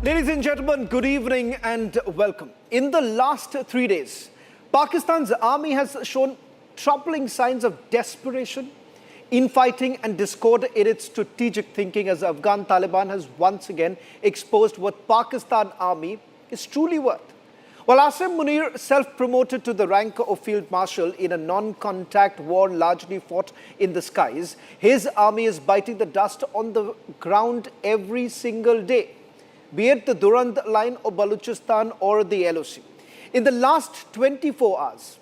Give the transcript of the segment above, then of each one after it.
Ladies and gentlemen, good evening and welcome. In the last 3 days, Pakistan's army has shown troubling signs of desperation, infighting and discord in its strategic thinking as Afghan Taliban has once again exposed what Pakistan army is truly worth. While Asim Munir, self-promoted to the rank of Field Marshal in a non-contact war largely fought in the skies, his army is biting the dust on the ground every single day, be it the Durand line of Balochistan or the LOC. In the last 24 hours,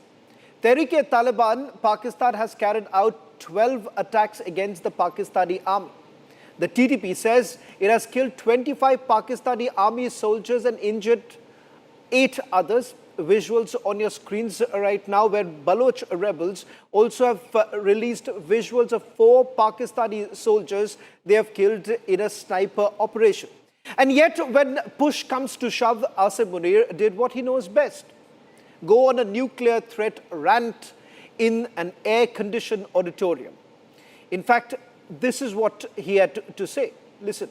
Tehreek-e-Taliban Pakistan has carried out 12 attacks against the Pakistani army. The TTP says it has killed 25 Pakistani army soldiers and injured 8 others. Visuals on your screens right now where Baloch rebels also have released visuals of 4 Pakistani soldiers they have killed in a sniper operation. And yet when push comes to shove, Asim Munir did what he knows best: go on a nuclear threat rant in an air-conditioned auditorium. In fact, this is what he had to say. Listen.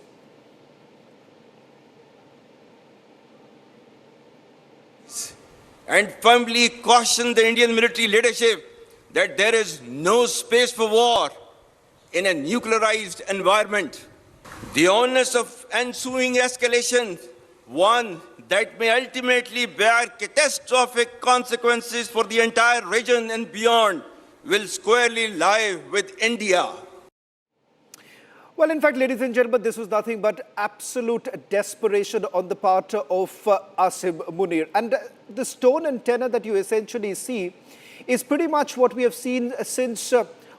And firmly caution the Indian military leadership that there is no space for war in a nuclearized environment. The onus of ensuing escalation, one that may ultimately bear catastrophic consequences for the entire region and beyond, will squarely lie with India. Well, in fact, ladies and gentlemen, this was nothing but absolute desperation on the part of Asim Munir. And this tone and tenor that you essentially see is pretty much what we have seen since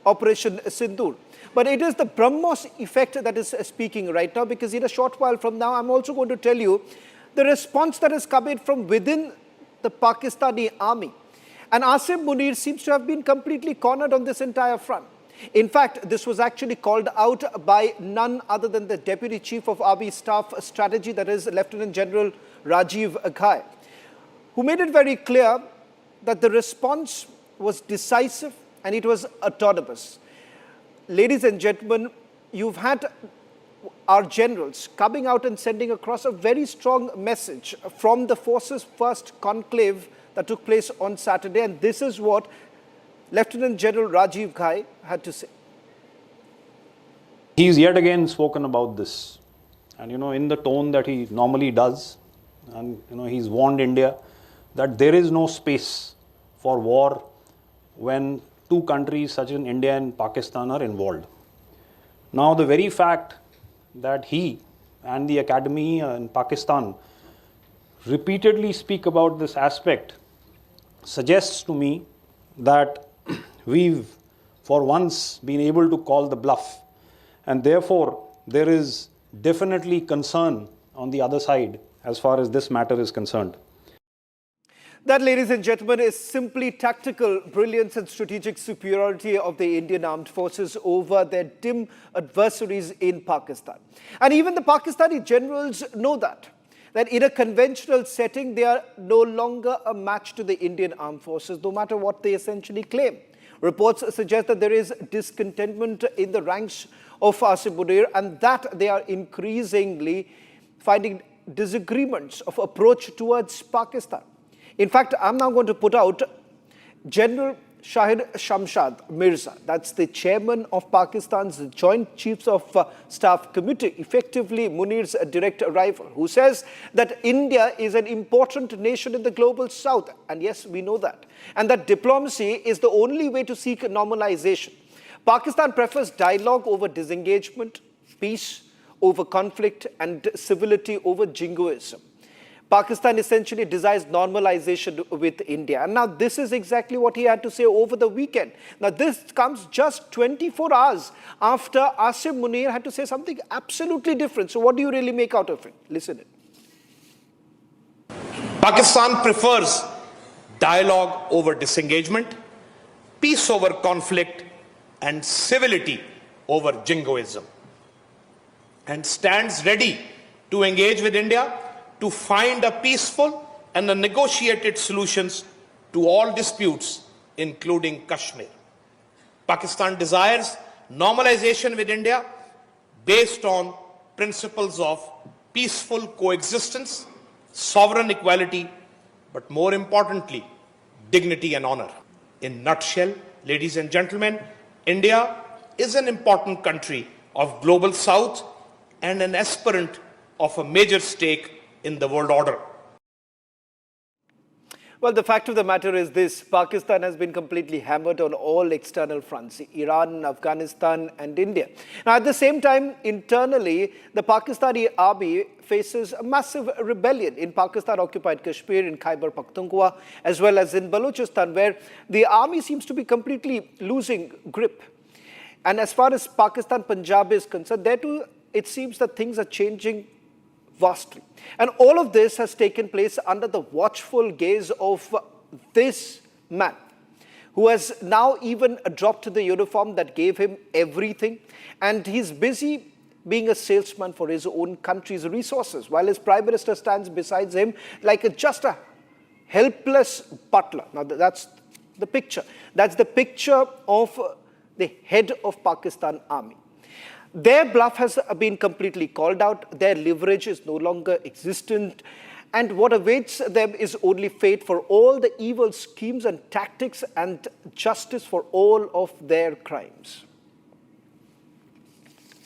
Operation Sindoor. But it is the BrahMos effect that is speaking right now, because in a short while from now, I'm also going to tell you the response that is coming from within the Pakistani army. And Asim Munir seems to have been completely cornered on this entire front. In fact, this was actually called out by none other than the Deputy Chief of Army Staff Strategy, that is Lieutenant General Rajiv Ghai, who made it very clear that the response was decisive and it was autonomous. Ladies and gentlemen, you've had our generals coming out and sending across a very strong message from the Forces First conclave that took place on Saturday, and this is what Lieutenant General Rajiv Ghai had to say. He's yet again spoken about this, and in the tone that he normally does, and he's warned India that there is no space for war when two countries such as India and Pakistan are involved. Now, the very fact that he and the academy in Pakistan repeatedly speak about this aspect suggests to me that we've for once been able to call the bluff, and therefore there is definitely concern on the other side as far as this matter is concerned. That, ladies and gentlemen, is simply tactical brilliance and strategic superiority of the Indian armed forces over their dim adversaries in Pakistan. And even the Pakistani generals know that in a conventional setting, they are no longer a match to the Indian armed forces, no matter what they essentially claim. Reports suggest that there is discontentment in the ranks of Asim Munir, and that they are increasingly finding disagreements of approach towards Pakistan. In fact, I'm now going to put out General Shahid Shamshad Mirza, that's the chairman of Pakistan's Joint Chiefs of Staff Committee, effectively Munir's direct rival, who says that India is an important nation in the global south. And yes, we know that. And that diplomacy is the only way to seek normalization. Pakistan prefers dialogue over disengagement, peace over conflict, and civility over jingoism. Pakistan essentially desires normalization with India. And now this is exactly what he had to say over the weekend. Now this comes just 24 hours after Asim Munir had to say something absolutely different. So what do you really make out of it? Listen it. Pakistan prefers dialogue over disengagement, peace over conflict, and civility over jingoism, and stands ready to engage with India to find a peaceful and a negotiated solutions to all disputes, including Kashmir. Pakistan desires normalization with India based on principles of peaceful coexistence, sovereign equality, but more importantly, dignity and honor. In nutshell, ladies and gentlemen, India is an important country of global south and an aspirant of a major stake in the world order. Well, the fact of the matter is this: Pakistan has been completely hammered on all external fronts: Iran, Afghanistan, and India. Now, at the same time, internally, the Pakistani army faces a massive rebellion in Pakistan-occupied Kashmir, in Khyber Pakhtunkhwa, as well as in Balochistan, where the army seems to be completely losing grip. And as far as Pakistan Punjab is concerned, there too, it seems that things are changing vastly. And all of this has taken place under the watchful gaze of this man, who has now even dropped the uniform that gave him everything, and he's busy being a salesman for his own country's resources, while his prime minister stands beside him like just a helpless butler. Now, that's the picture. That's the picture of the head of Pakistan army. Their bluff has been completely called out. Their leverage is no longer existent. And what awaits them is only fate for all the evil schemes and tactics, and justice for all of their crimes.